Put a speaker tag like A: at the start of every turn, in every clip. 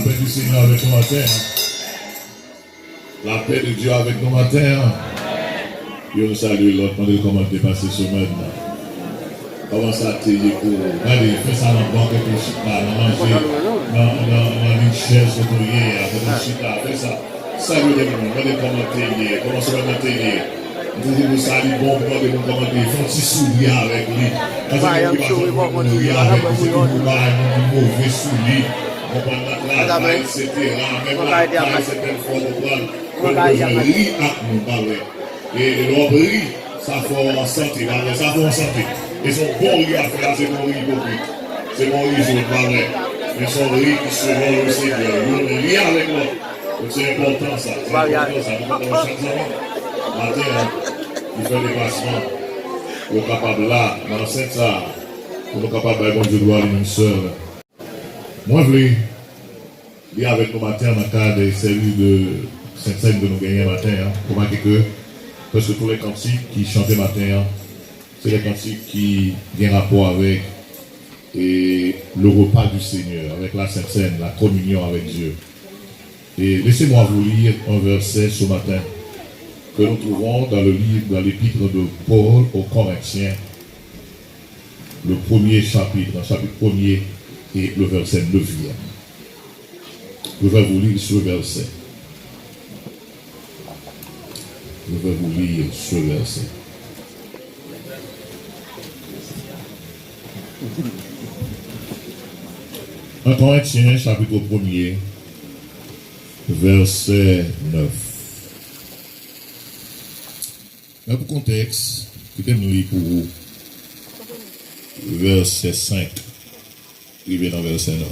A: paix du Seigneur avec nous matin. La paix de Dieu avec nous matin. Dieu nous salue l'autre, demandez comment tu passé ce semaine. Comment ça t'est pour. Allez, fais ça dans le banc, quelque chose là, manger, dans une chaise, fais ça. Salut-les, demandez comment t'es, comment ça va t'es. Vous saluez bon, demandez comment t'es, font petit sourire avec lui. Parce que vous sourire avec lui, vous mauvais sourire. On va la taille, etc. Même la taille, certaines fois, on va rire à nous. Et l'on rit, ça fait en santé, ça fait en santé. Et son bon rire à faire, c'est mon rire hypocrite. C'est mon rire, je ne pas vrai. Mais son rire qui se voit le Seigneur. On rit avec l'autre. Donc c'est important ça. C'est important ça. Nous avons chaque jour. Matin, il fait des passements. Nous sommes capables là, dans le Saint-Sar. Nous sommes capables de bon Dieu gloire lui-même seul. Moi, je voulais lire avec nous matin dans le cadre des services de Saint-Saëns que nous gagnons matin. Pour marquer que parce que tous les cantiques qui chantent matin, c'est les cantiques qui ont rapport avec le repas du Seigneur, avec la Sainte Seine, la communion avec Dieu. Et laissez-moi vous lire un verset ce matin que nous trouvons dans le livre, dans l'épître de Paul aux Corinthiens, le premier chapitre, le chapitre 1er et le verset 9e. Je vais vous lire ce verset. Je vais vous lire ce verset. Un Corinthiens, chapitre 1er, verset 9. Mais pour contexte, je vais lire pour vous verset 5. Il vient dans verset 9.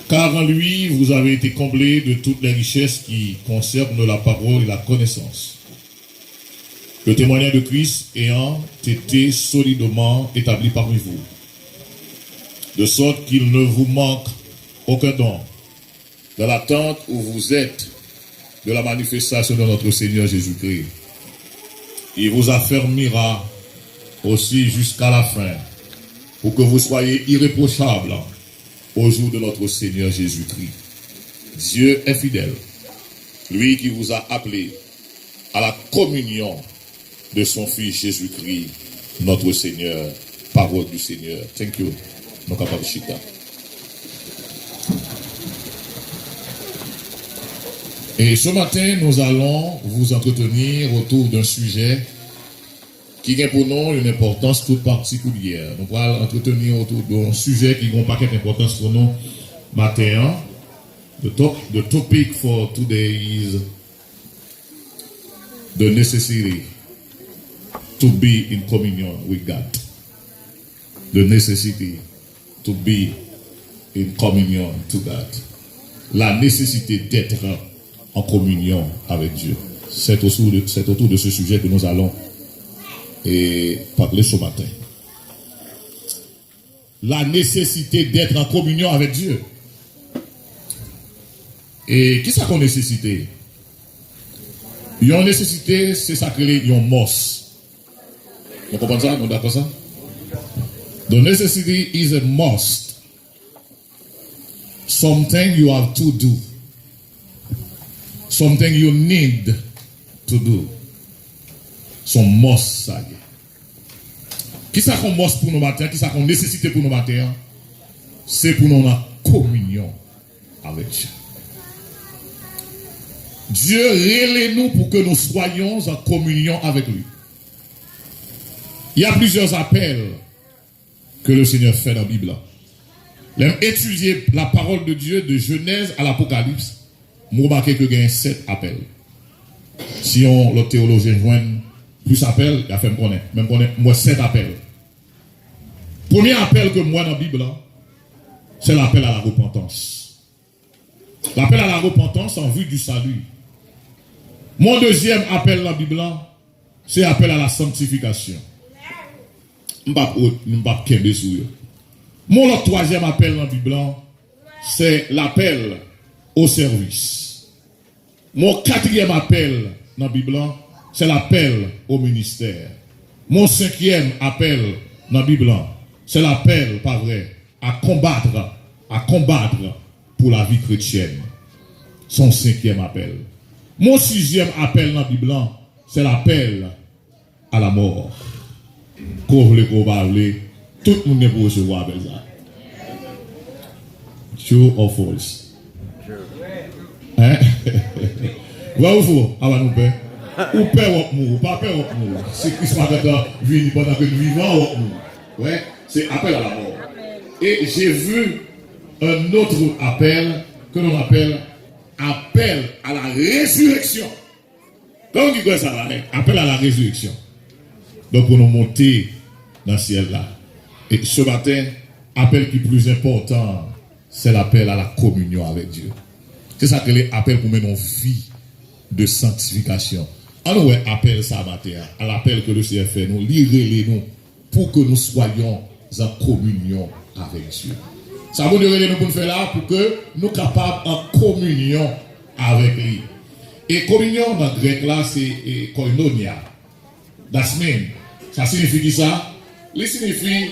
A: Car en lui, vous avez été comblés de toutes les richesses qui concernent la parole et la connaissance. Le témoignage de Christ ayant été solidement établi parmi vous, de sorte qu'il ne vous manque aucun don, dans l'attente où vous êtes de la manifestation de notre Seigneur Jésus-Christ. Il vous affermira aussi jusqu'à la fin, pour que vous soyez irréprochables au jour de notre Seigneur Jésus-Christ. Dieu est fidèle, lui qui vous a appelé à la communion de son Fils Jésus-Christ, notre Seigneur. Parole du Seigneur. Thank you. Nous sommes capables de chita. Et ce matin, nous allons vous entretenir autour d'un sujet qui a pour nous une importance toute particulière. Nous allons entretenir autour d'un sujet qui a un paquet d'importance pour nous matin. The topic for today is the necessity to be in communion with God. The necessity to be in communion to God. La nécessité d'être en communion avec Dieu. C'est autour de ce sujet que nous allons parler ce matin. La nécessité d'être en communion avec Dieu. Et qui ça qu'on nécessité? Une nécessité, c'est ça créer une mos. Vous comprenez ça? Vous d'accord ça? The necessity is a must. Something you have to do. Something you need to do. Son must, ça y est. Qui ça qu'on must pour nos matins? Qui ça qu'on nécessité pour nos matins? C'est pour nous en communion avec Dieu. Dieu relève-nous pour que nous soyons en communion avec lui. Il y a plusieurs appels que le Seigneur fait dans la Bible. Étudier la parole de Dieu de Genèse à l'Apocalypse, vous remarquez que il y a 7 appels. Si le théologien joint plus appels, il a fait même connaître moi 7 appels. Premier appel que moi dans la Bible, c'est l'appel à la repentance. L'appel à la repentance en vue du salut. Mon deuxième appel dans la Bible, c'est l'appel à la sanctification. Mon troisième appel dans la Bible, c'est l'appel au service. Mon quatrième appel dans la Bible, c'est l'appel au ministère. Mon cinquième appel dans la Bible, c'est l'appel, pas vrai, à combattre à combattre pour la vie chrétienne. Son 5e appel. Mon 6e appel dans la Bible, c'est l'appel à la mort. Qu'on voulait qu'on parle, tout le monde est pour recevoir avec ça. True or false? Hein? Vrai ou faux? Ah bah nous père. Ou père ou mou, pas père ou mou. C'est Christ m'a venu pendant que nous vivons ou mou. Ouais, c'est appel à la mort. Et j'ai vu un autre appel que l'on appelle appel à la résurrection. Comment on dit ça là? Appel à la résurrection. Donc pour nous monter dans le ciel là. Et ce matin, appel qui est plus important, c'est l'appel à la communion avec Dieu. C'est ça que l'appel pour mener une vie de sanctification. Alors ouais, appel ça matin, à l'appel que le Seigneur fait, nous lirez nous pour que nous soyons en communion avec Dieu. Ça veut dire nous pour faire là pour que nous capables en communion avec lui. Et communion dans le grec là, c'est koinonia. Dasmen. Ça signifie qui ça? Il signifie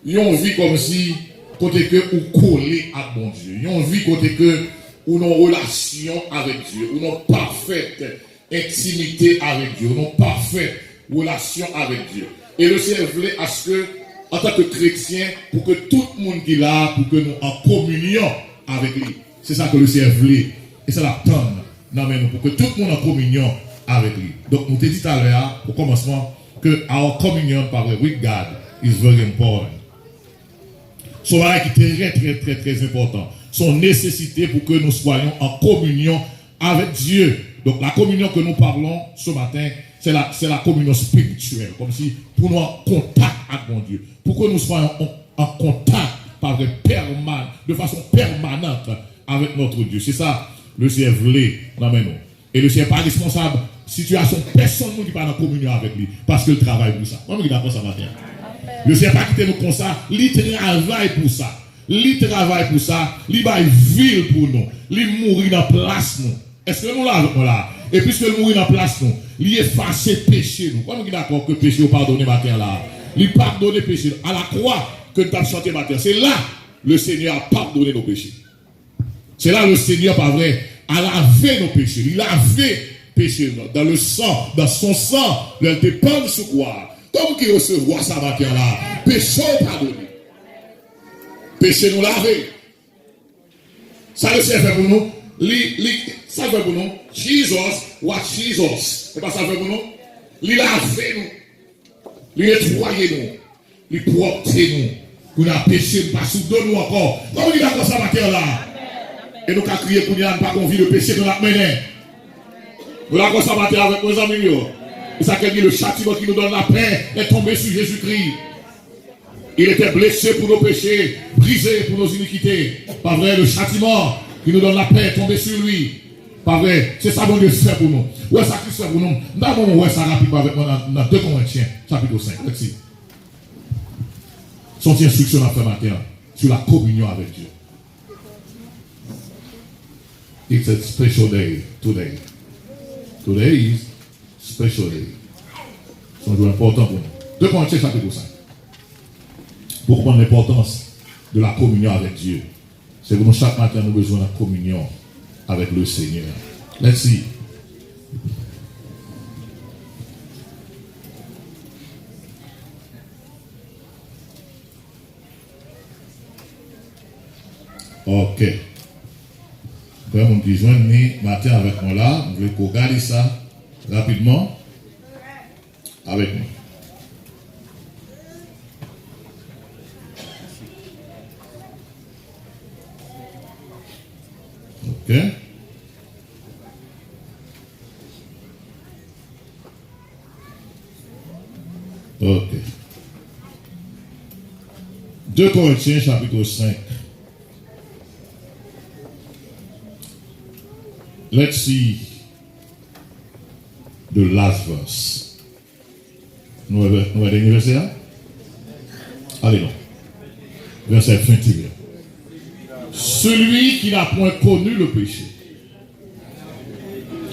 A: une vie comme si côté que ou collé à bon Dieu. Une vie côté que ou une relation avec Dieu, ou une parfaite intimité avec Dieu, ou une parfaite relation avec Dieu. Et le Seigneur voulait à ce que, en tant que chrétien, pour que tout le monde qui est là, pour que nous en communion avec lui. C'est ça que le Seigneur voulait. Et c'est la tonne. Non, mais pour que tout le monde en communion avec lui. Donc, nous t'ai dit tout à l'heure, au commencement, que our communion with God is very important. Son travail qui est très important. Son nécessité pour que nous soyons en communion avec Dieu. Donc, la communion que nous parlons ce matin, c'est la communion spirituelle. Comme si, pour nous en contact avec mon Dieu. Pour que nous soyons en contact de façon permanente avec notre Dieu. C'est ça, le Seigneur voulait dans nous. Et le Seigneur n'est pas responsable. Situation, personne ne pas en communion avec lui. Parce qu'il travaille pour ça. Moi, je suis d'accord ça matin. Le Seigneur n'a pas quitté nous comme ça. Il travaille pour ça. Il travaille pour ça. Il va vivre pour nous. Il mourit dans la place nous. Est-ce que nous l'avons là? Et puisque il mourit dans la place nous, il efface péché nous. Comment on est d'accord que péché est pardonné matin là? Il pardonne les péchés. À la croix que nous avons chanté matin. C'est là le Seigneur a pardonné nos péchés. C'est là le Seigneur, pas vrai, a lavé nos péchés. Il a lavé péché dans le sang, dans son sang. Il a été peint sur quoi? Comme qui recevoir ça matin là, péché pardonné. Péché nous lavé. Ça le Seigneur fait pour nous. Ça fait pour nous. Jesus, what Jesus. C'est pas ça fait pour nous. Il lavé nous. Il nettoyé nous. Il propté nous. Nous avons péché, pas sous nous encore. Comment il a fait ça matin là? Et nous avons crié pour nous pas qu'on vit le péché que nous avons mené. Nous avons fait ça matin avec nos amis. Et ça qui dit le châtiment qui nous donne la paix est tombé sur Jésus-Christ. Il était blessé pour nos péchés, brisé pour nos iniquités. Pas vrai, le châtiment qui nous donne la paix est tombé sur lui. Pas vrai, c'est ça bon Dieu fait pour nous. Ouais, ça Christ fait pour nous. Nous ouais ça rapidement avec moi dans 2 Corinthiens, chapitre 5. Merci. Son instruction à faire matin sur la communion avec Dieu. It's a special day today. Today is special day. C'est un jour important pour nous. 2 Corinthiens chapitre 5. Pour comprendre l'importance de la communion avec Dieu. C'est pour nous chaque matin nous avons besoin de la communion avec le Seigneur. Let's see. Ok. Frère, mon petit joint, matin avec moi là, je vais regarder ça rapidement avec nous. Ok. Ok. 2 Corinthiens chapitre 5. Let's see the last verse. Nous avons dernier verset là? Allez non. Verset 21. Celui qui n'a point connu le péché.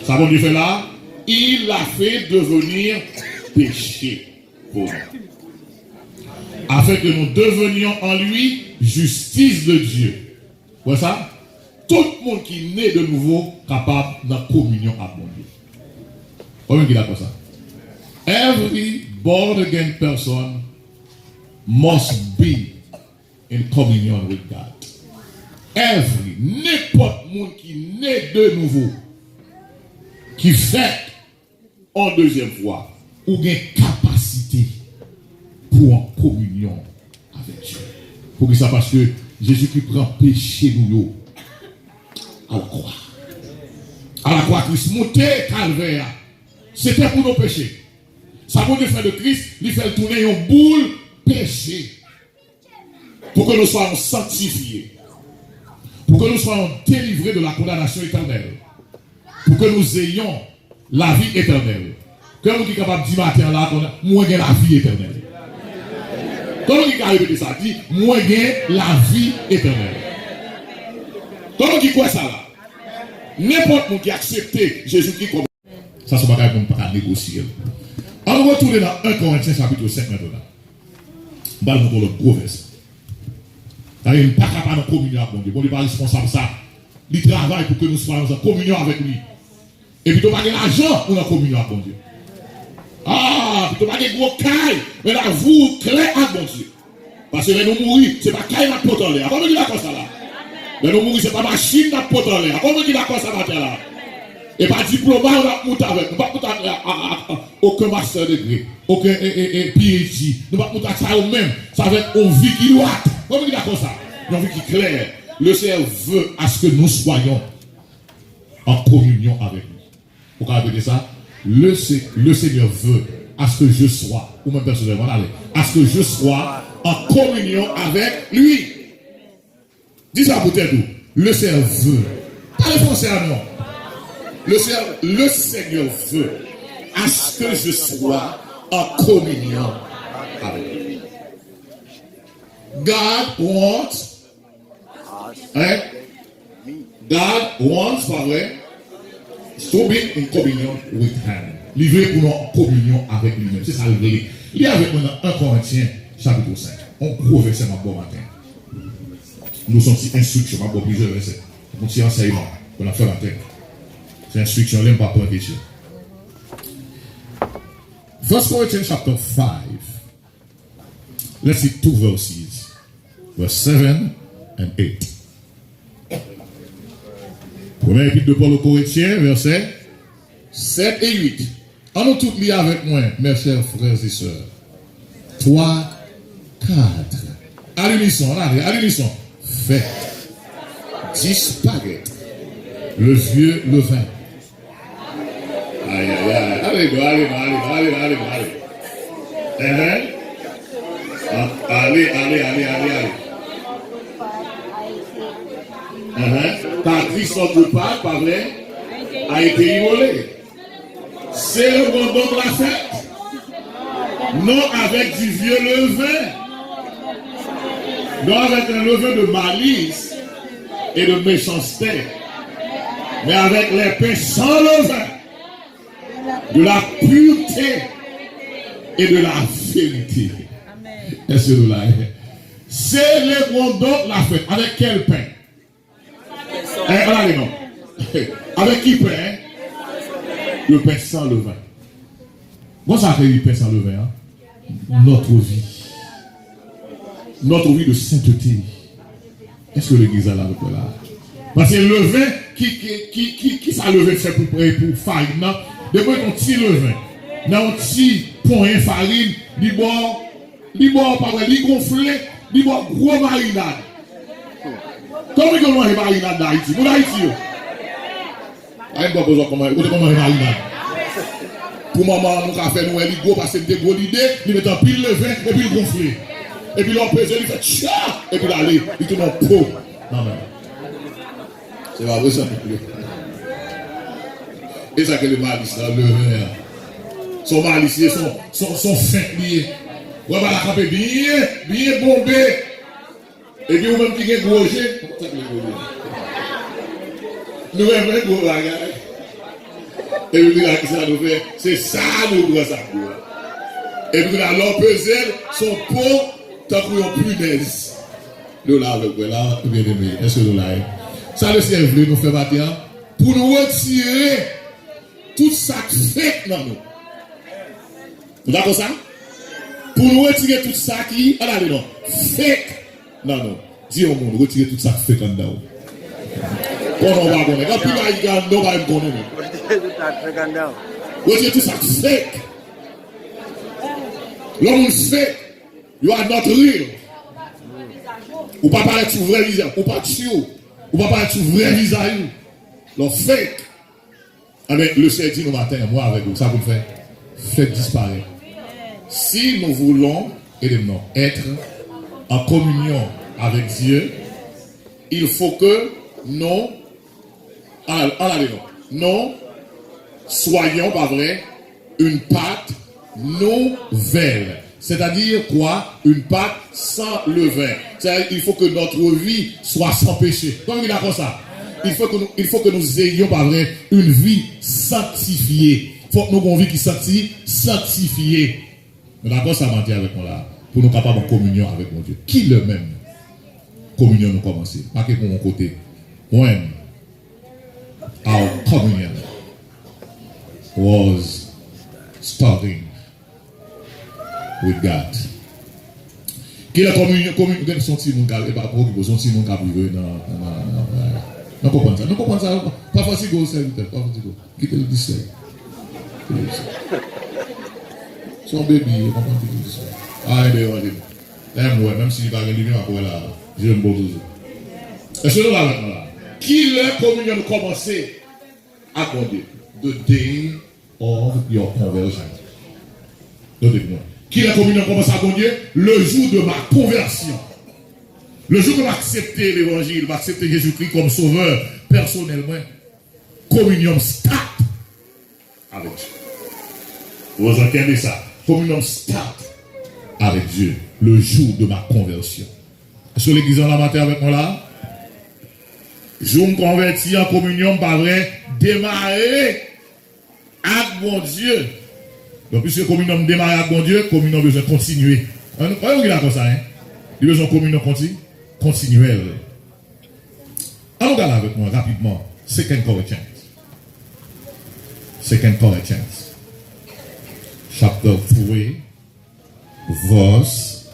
A: Ça veut dire là, il l'a fait devenir péché pour nous. Afin que nous devenions en lui justice de Dieu. Vous ça? Tout le monde qui est né de nouveau capable de communion avec mon Dieu. Combien qui d'accord ça? Every born again person must be in communion with God. Every, n'importe monde qui est né de nouveau, qui fait en deuxième fois, ou une capacité pour en communion avec Dieu. Pour que ça, parce que Jésus qui prend péché nous à la croix. À la croix, Christ monté calvaire. C'était pour nos péchés. Ça veut dire faire de Christ, il fait tourner une boule péché. Pour que nous soyons sanctifiés. Pour que nous soyons délivrés de la condamnation éternelle. Pour que nous ayons la vie éternelle. Comme nous sommes capables de dire matin là, moi j'ai la vie éternelle. Comme nous sommes répéter ça, dit moi j'ai la vie éternelle. Comme nous qui quoi ça là? N'importe qui a accepté Jésus-Christ comme ça, c'est pas qu'on pas négocier. On va retourner dans 1 Corinthiens chapitre 5 maintenant. On va vous le gros verset. Il n'y a pas capable de communion avec mon Dieu. Bon Dieu n'est pas responsable de ça. Il travaille pour que nous soyons en communion avec lui. Et puis, tu n'as pas l'argent pour la communion avec mon Dieu. Ah, tu n'as pas de gros cailles, mais la vous clair avec mon Dieu. Parce que nous mourir, ce n'est pas caille qui porte en l'air. Comment tu d'accord ça là? Mais nous mourir, ce n'est pas machine qui porte en l'air. Comment tu d'accord ça matin là? Et pas diplôme, on va monter avec. Nous ne pouvons pas monter aucun master degré, aucun PhD. Nous ne pouvons pas monter ça au même. Ça va être une vie qui doit. Comment tu d'accord ça? Une vie qui est claire. Le Seigneur veut à ce que nous soyons en communion avec lui. Pourquoi répéter ça? Le Seigneur veut à ce que je sois, ou même personnellement, allez, à ce que je sois en communion avec lui. Dis ça pour t'aider. Le Seigneur veut. Pas les français à non. Le Seigneur veut à ce que je sois en communion avec lui. God wants, hein? God wants, pas vrai? To be in communion with him. Livré pour nous en communion avec lui-même. C'est ça le vrai. Il y a avec nous dans 1 Corinthiens chapitre 5. On gros verset ma bon matin. Nous sommes si instructions, ma bon plusieurs versets. Mon petit enseignement qu'on a fait matin. C'est instruction, l'aime pas prendre question. 1 Corinthians chapter 5. Let's see 2 verses. Verse 7 and 8. Premier épître de Paul aux Corinthiens, versets 7 et 8. En nous tous lire avec moi, mes chers frères et sœurs. 3, 4. À l'unisson, à l'unisson. Faites disparaître le vieux levain. Aïe, aïe, aïe. Allez. Allez. Car Christ notre Pâque, pas vrai, a été immolé. Célébrons donc la fête, non avec du vieux levain, non avec un levain de malice et de méchanceté, mais avec les pains sans levain, de la pureté et de la vérité. Est-ce que nous l'avons? Célébrons donc la fête. Avec quel pain? Allez, non. Avec qui pain? Le pain sans levain. Moi, ça fait le pain sans levain. Hein? Notre vie. Notre vie de sainteté. Est-ce que l'église a là? Parce que le levain, qui ça levain fait pour farine? Depuis qu'on tire le levain, dans un petit point farine, il boit pas vrai, il gonflé, il boit gros marinade. Comment on mange marinade d'Haïti? Vous d'Haïti? Aïe, pas besoin comment marinade. Pour maman, nous avons fait nous, il gros parce que c'était gros l'idée, il met un pile levain et puis il gonflé. Et puis l'on pèse, il fait tcha, et puis l'aller, il tourne en pot. Non, mais. C'est pas vrai ça. Et ça que le malice, le levain. Son malicier, son fin lié. On va la camper bien bombé. Et puis, vous-même qui est gros jet, nous avons un gros bagage. Et puis, ça nous fait, c'est ça nous prenons ça pour. Et puis, alors, peser son pot, tant qu'on a plus d'aise. Nous là, avec vous là, bien aimé, est-ce que nous là? Ça, le Seigneur voulait nous faire matin pour nous retirer tout ça qui fait dans nous. Vous d'accord ça? Pour nous retirer tout ça qui, allez, non, fake. Non, non. Dis au monde, retirer tout ça qui fait dans nous. Quand on va connaître, quand il va y avoir, on va connaître. Retirer tout ça qui fait. L'homme fait, you are not real. Ou pas parler de vrai visage, ou pas de ou pas parler de vrai visage. L'homme fake. Mais le Seigneur dit nous matin, moi avec vous, ça vous fait. Faites disparaître. Si nous voulons, aidez-nous, être en communion avec Dieu, il faut que nous, nous soyons, pas vrai, une pâte nouvelle. C'est-à-dire quoi? Une pâte sans levain. C'est-à-dire il faut que notre vie soit sans péché. Comment il a comme ça? Il faut que nous ayons, pas vrai, une vie sanctifiée. Il faut que nous ayons une vie qui sanctifiée. D'accord, ça m'a dit avec moi là. Pour nous capables en communion avec mon Dieu. Qui le même? Communion nous commencer. Marquez pour mon côté. When our communion was starting with God. Qui la communion son petit monde et pas pour son petit monde privé non comprendre ça. Non comprendre ça. Pas facile go serviteur, pas facile go. Quittez le 17. Son bébé, comment tu dis ça? Ah, même si il va gagner après là, je me beau toujours. Est-ce que nous là maintenant là? Qui la communion commencer à accorder? The day of your conversion. Donnez-moi. Qui la communion commence à accorder? Le jour de ma conversion. Le jour que je vais accepter l'évangile, je vais accepter Jésus-Christ comme sauveur, personnellement, communion start avec Dieu. Vous entendez ça? Communion start avec Dieu, le jour de ma conversion. Est-ce que l'église en la matin avec moi là? Je me convertis en communion, pas vrai, démarrer avec mon Dieu. Donc, puisque communion démarre avec mon Dieu, communion besoin de continuer. Vous voyez comme ça, hein? Il besoin de communion continuelle. Alors, regardez avec moi rapidement. 2 Corinthians. 2 Corinthians. Chapter 3, verse.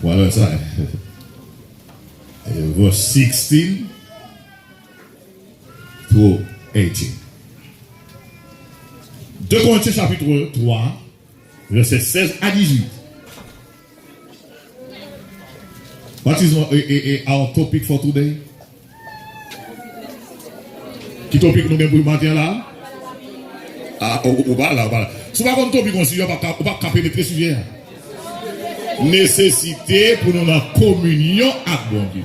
A: Voilà ça. Verse 16 to 18. 2 Corinthiens chapitre 3, verset 16 à 18. What is our topic for today? Qui topic nous avons pour le matin là? Ah, on va là. Si vous n'avez pas de topic, on ne va pas pénétrer sur sujet. Nécessité pour nous en communion avec bon Dieu.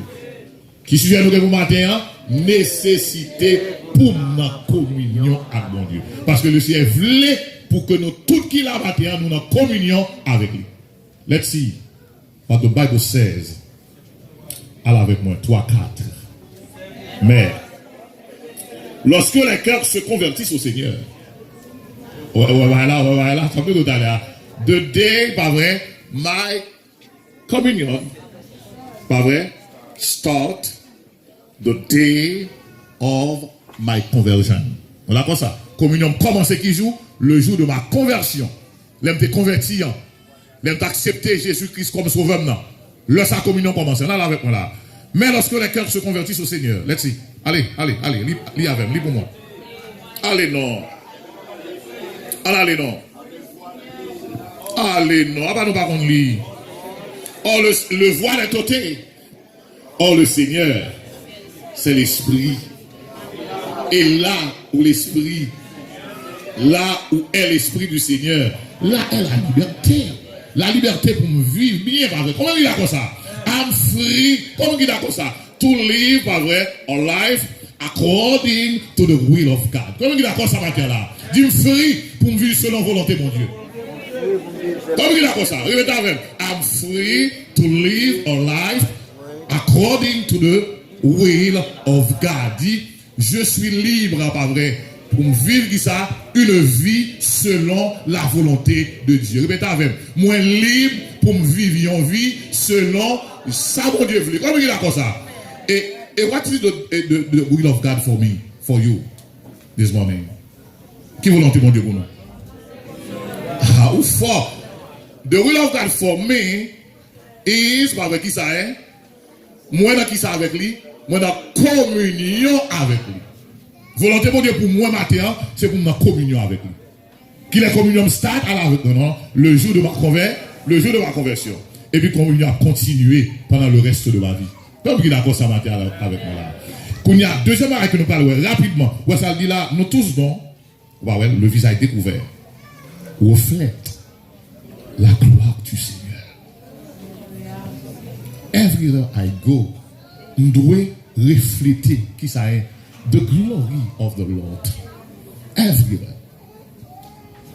A: Qui sujet nous avons pour le matin? Nécessité pour nous en communion avec bon Dieu. Parce que le Seigneur voulait pour que nous, tout qui l'a matin, nous en communion avec lui. Let's see what the Bible says. Allez avec moi, 3, 4. Mais, lorsque les cœurs se convertissent au Seigneur, voilà, ça peut tout à l'heure. The day, pas vrai, my communion, pas vrai, start the day of my conversion. On a quoi ça? Communion commence qui jour? Le jour de ma conversion. L'aime te convertir, l'aime t'accepter Jésus-Christ comme sauveur maintenant. Là, sa communion commence. Là, avec moi là. Mais lorsque les cœurs se convertissent au Seigneur, let's see. Allez, lis avec, lis pour moi. Allez, non. Allez, non. Allez, non. Ah, bah, nous, par contre, lis. Oh, le voile est ôté. Oh, le Seigneur, c'est l'Esprit. Et là où l'Esprit, là où est l'Esprit du Seigneur, là est la liberté. La liberté pour me vivre bien, pas vrai. Comment il a comme ça? I'm free. Comment il a comme ça? To live, pas vrai, a life according to the will of God. Comment il a comme ça, matin là? Dis-moi free pour me vivre selon volonté, mon Dieu. Comment il a comme ça? Répétez avec. I'm free to live a life according to the will of God. Dis, je suis libre, pas vrai, pour vivre qui ça, une vie selon la volonté de Dieu. Répétez avec moi, libre pour vivre une vie selon ça mon Dieu veut. Comment il a comme ça? Et what is the will of God for me, for you, this morning? Qui volonté mon Dieu pour nous? Ah, ou fort. The will of God for me is, pas avec qui ça est? Moi dans qui ça avec lui? Moi dans communion avec lui. Volonté mon Dieu pour moi matin, c'est pour ma communion avec lui. Qui la communion start à la non, le jour de ma conversion. Et puis communion a continué pendant le reste de ma vie. Comme qui d'accord ça matin avec moi là. Qu'on y a deuxième arrêt que nous parlons rapidement. Ouais ça dit là, nous tous donc, ouais, le visage découvert reflète la gloire du Seigneur. Everywhere I go, nous devons refléter qui ça est, the glory of the Lord. Everywhere.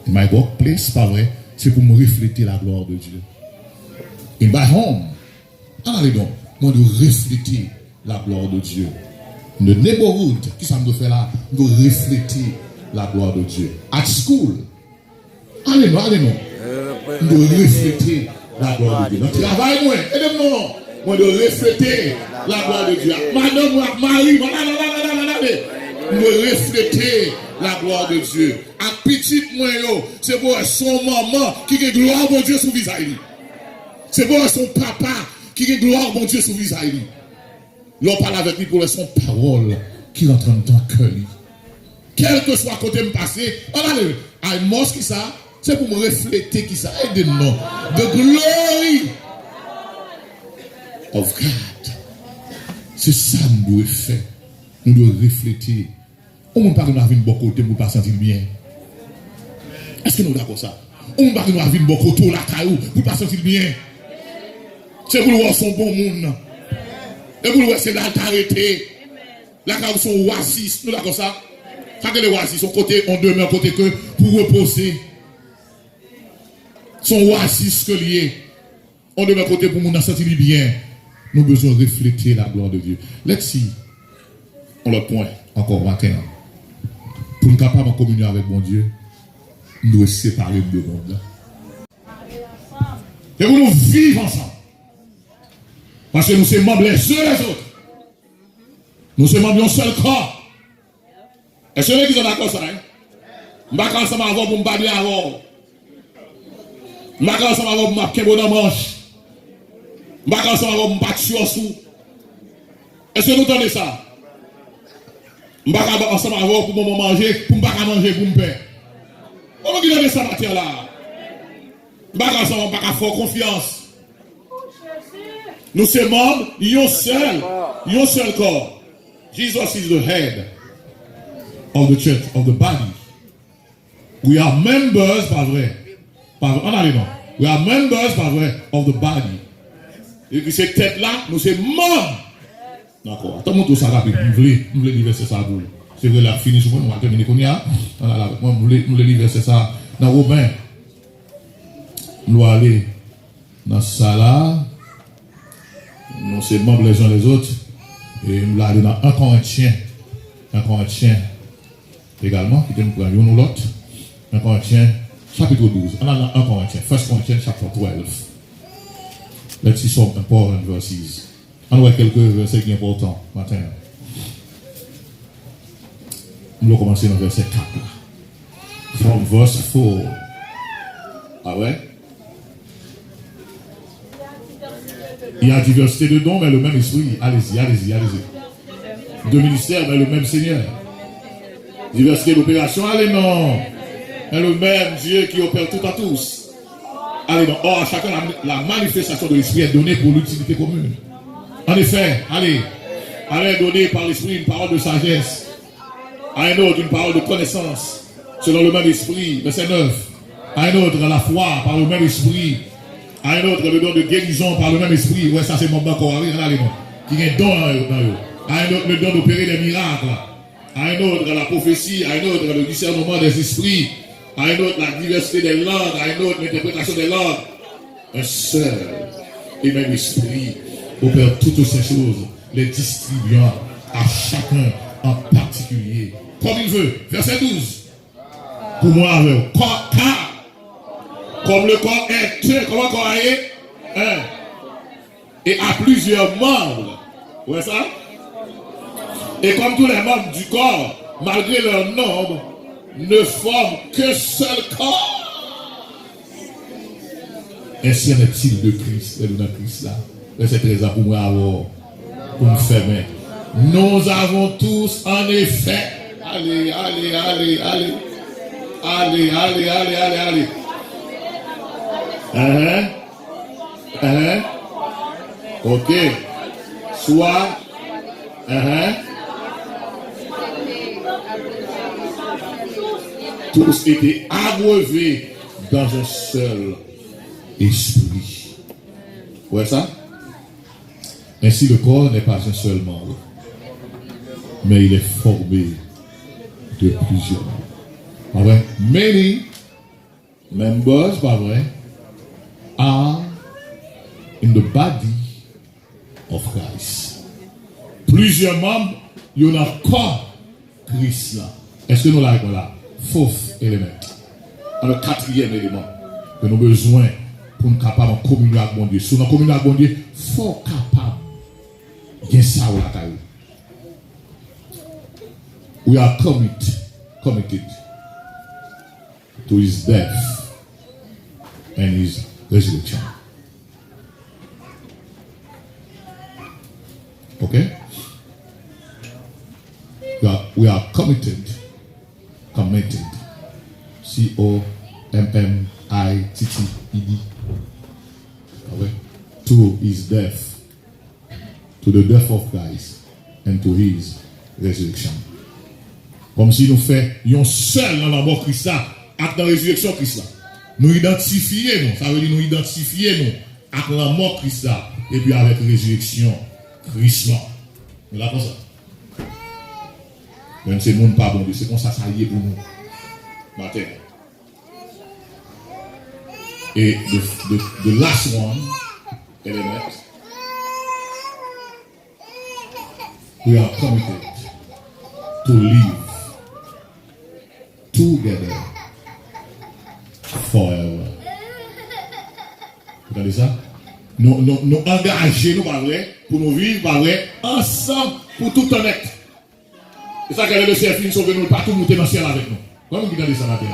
A: In my workplace, pas vrai, c'est pour me refléter la gloire de Dieu. In my home, allez donc, moi de refléter la gloire de Dieu. In the neighborhood, qui ça me doit faire là, de refléter la gloire de Dieu. At school, allez non, de refléter la gloire de Dieu. Dans le travail, moi, aidez-moi, moi de refléter la gloire de Dieu. Madame, Marie, de refléter la gloire de Dieu. À petite moi, c'est pour son maman qui a gloire mon Dieu sur le visage. C'est pour son papa qui a gloire mon Dieu sur le visage. L'on parle avec lui pour son parole qui entre dans le cœur. Quel que soit côté me passer, I must qui ça, c'est pour me refléter qui ça. Aidez-nous. The glory of God. C'est ça que nous devons faire. Nous devons refléter. On ne parle pas de bon côté pour ne pas sentir bien. Est-ce que nous sommes d'accord ça? On ne parle pas de bon côté la caillou pour ne pas sentir bien. C'est pour voir son bon monde. Et pour voir c'est là t'arrêter. La caillou sont oasis. Nous d'accord ça? Quand les oasis sont côté, on demeure côté que pour reposer. Son oasis que lié. On demeure côté pour nous sentir bien. Nous avons besoin de refléter la gloire de Dieu. Let's see. On le point encore matin. Pour nous capables de communier avec mon Dieu, nous devons séparer de monde. Et pour nous vivre ensemble. Parce que nous sommes membres les uns les autres. Nous sommes membres d'un seul corps. Est-ce que vous êtes d'accord ça? Je ne vais pas ensemble avant pour me battre avant. Je ne vais pas ensemble avant pour me marquer dans la manche. Je ne vais pas ensemble avant pour me battre sur sous. Est-ce que vous entendez ça? Je ne vais pas ensemble avant pour me manger, pour ne pas manger pour me payer. Comment vous entendez ça matière là? Je ne vais pas ensemble pour faire confiance. Nous sommes membres, un seul corps. Jesus is the head of the church, of the body. We are members, pas vrai. We are members, pas vrai, of the body. Et puis cette tête-là, nous sommes membres. D'accord. Attends, tout ça rapide. Je voulais diverser ça pour vous. C'est vrai, la fini, on va terminer comme il y a. Moi, je voulais diverser ça dans Romain. Nous allons aller dans ça là. Nous sommes membres les uns les autres. Et nous allons aller dans 1 Corinthiens. 1 Corinthiens également, qui nous prend l'un ou l'autre. 1 Corinthiens, chapitre 12. On a dans 1 Corinthiens, 1 Corinthians, chapitre 12. Let's see some important verses. On voit quelques versets qui sont importants matin. Nous allons commencer dans le verset 4. From verse 4. Ah ouais? Il y a diversité de dons, mais le même esprit. Allez-y. De ministères, mais le même Seigneur. Diversité d'opérations, allez non. Mais le même Dieu qui opère tout à tous. Allez non. Or, à chacun, la manifestation de l'esprit est donnée pour l'utilité commune. En effet, allez donner par l'esprit une parole de sagesse. À un autre, une parole de connaissance. Selon le même esprit. Verset 9. À un autre, la foi par le même esprit. À un autre, le don de guérison par le même esprit. Ouais, ça c'est mon banc corps. Allez, non. Qui a un don dans eux. À un autre, le don d'opérer des miracles. À un autre, la prophétie. À un autre, le discernement des esprits. À un autre, la diversité des langues. À un autre, l'interprétation des langues. Un seul et même esprit opère toutes ces choses, les distribuant à chacun en particulier, comme il veut. Verset 12. Pour moi, car, comme le corps est un, comment le corps est un, et a plusieurs membres. Vous voyez ça? Et comme tous les membres du corps, malgré leur nombre, ne forment qu'un seul corps. Ainsi en est-il de Christ, et de Christ là. Verset 13 pour moi avoir, pour me fermer. Nous avons tous en effet, allez, ok, soit, tous étaient abreuvés dans un seul esprit. Vous voyez ça? Ainsi le corps n'est pas un seul membre, mais il est formé de plusieurs. Pas vrai? Many members, pas vrai, are in the body of Christ. Plusieurs membres, il y en a corps Christ là. Est-ce que nous l'avons là? Fourth élément. Le quatrième élément que nous avons besoin pour nous capables de communier avec mon Dieu. Si nous communions avec mon Dieu, il faut capable de ça ou la caille. We are committed to his death and his resurrection. Okay? We are committed. C-O-M-M-I-T-T-E-D. To his death, to the death of Christ, and to his resurrection. Comme si nous faisions seul dans la mort de Christ, avec la résurrection de Christ. Nous identifions, ça veut dire nous identifions avec la mort de Christ, et puis avec la résurrection Christ. Vous l'avez ça? Même si le monde pas bon, c'est comme ça y est pour nous. Matin. Et the last one, element, we are committed to live together forever. Vous entendez ça? Nous engager, nous, pas vrai, pour nous vivre, pas vrai, ensemble, pour tout honnête. C'est ça que le ciel finit sauver nous, pas tout monter dans le ciel avec nous. Comment vous entendez ça matin?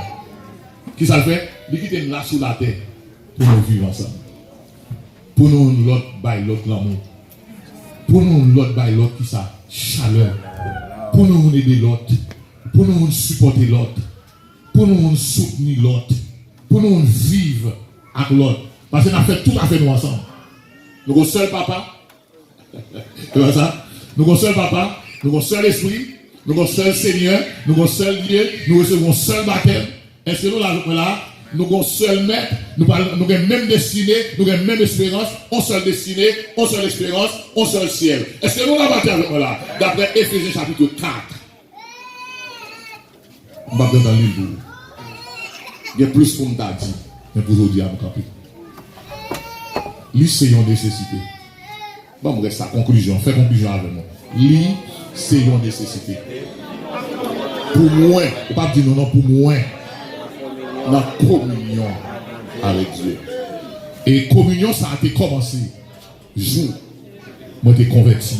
A: Qui ça le fait? Il quitte là sous la terre pour nous vivre ensemble. Pour nous, l'autre bail, l'autre l'amour. Pour nous, l'autre bail, l'autre qui ça, chaleur. Pour nous, aider l'autre. Pour nous, supporter l'autre. Pour nous, soutenir l'autre. Pour nous, vivre avec l'autre. Parce qu'on a fait tout à fait nous ensemble. Nous avons un seul papa. Tu vois ça? Nous avons un seul papa. Nous avons un seul esprit. Nous avons un seul Seigneur. nous avons un seul Dieu. Nous recevons un seul baptême. Est-ce que nous l'avons là? Nous avons un seul maître. Nous avons même destinée. Nous avons même espérance. On seul destinée. On seule espérance. On seul ciel. Est-ce que nous l'avons avec moi là? D'après Éphésiens chapitre 4. On va dans le livre. Il y a plus qu'on t'a dit. Mais pour aujourd'hui, à mon capi. Lui, c'est une nécessité. Bon, on reste sa conclusion. Fais conclusion avec moi. Lui, c'est une nécessité. Pour moi, on ne pas dire non, pour moi, la communion avec Dieu. Et communion, ça a été commencé. Jour, moi, je suis converti.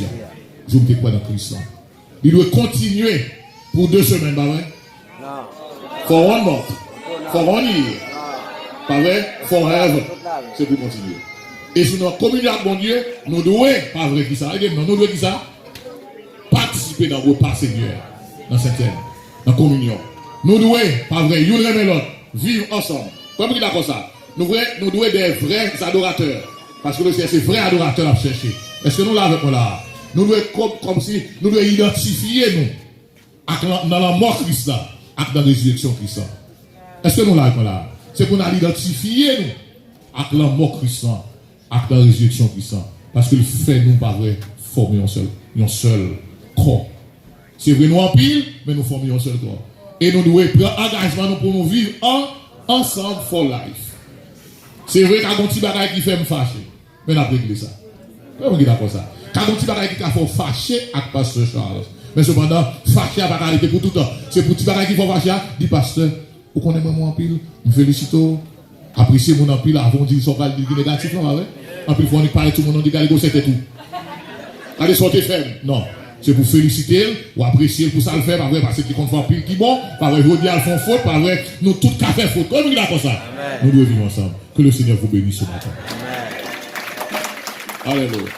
A: Je me quoi dans Christ. Il doit continuer pour 2 semaines, pas vrai? For 1 month. For 1 year. Pas vrai? Forever. C'est pour continuer. Et si nous communions avec mon Dieu, nous devons, pas vrai qui ça, nous devons qui ça? Participer dans le repas Seigneur, dans cette terre, dans la communion. Nous devons, pas vrai, nous devons l'autre, vivre ensemble. Comment vous d'accord ça? Nous devons être des vrais adorateurs. Parce que le Seigneur, c'est vrai adorateur à chercher. Est-ce que nous l'avons là? Nous devons être comme si nous devons identifier nous dans la mort Christ, avec la résurrection Christ. Est-ce que nous l'avons là? C'est pour nous identifier nous avec la mort Christ. Avec la résurrection Christ. Parce que le fait nous pas vrai former un seul corps. C'est vrai nous en pile, mais nous formons un seul corps. Et nous devons prendre engagement pour nous vivre ensemble for life. C'est vrai qu'il y a un petit bagage qui fait me fâcher. Mais nous avons réglé ça. Comment vous d'accord ça? Quand un petit bagage qui fait fâcher avec Pasteur Charles. Mais cependant, fâcher va arrêter pour tout le temps. C'est pour tout le qui faut fâcher. Dit pasteur, vous connaissez moi en pile, je félicite, appréciez mon en pile, avant de dire son cal négatif, non, ouais. En plus, il faut parler tout le monde, on dit qu'elle c'était tout. Allez, sortez ferme. Non. C'est pour féliciter, ou apprécier pour ça le faire, pas vrai, parce qu'il compte pile qui bon, pas vrai, vous dire elles font faute, pas vrai, nous tous café faute. Comme il a comme ça. Nous devons vivre ensemble. Que le Seigneur vous bénisse ce matin. Alléluia.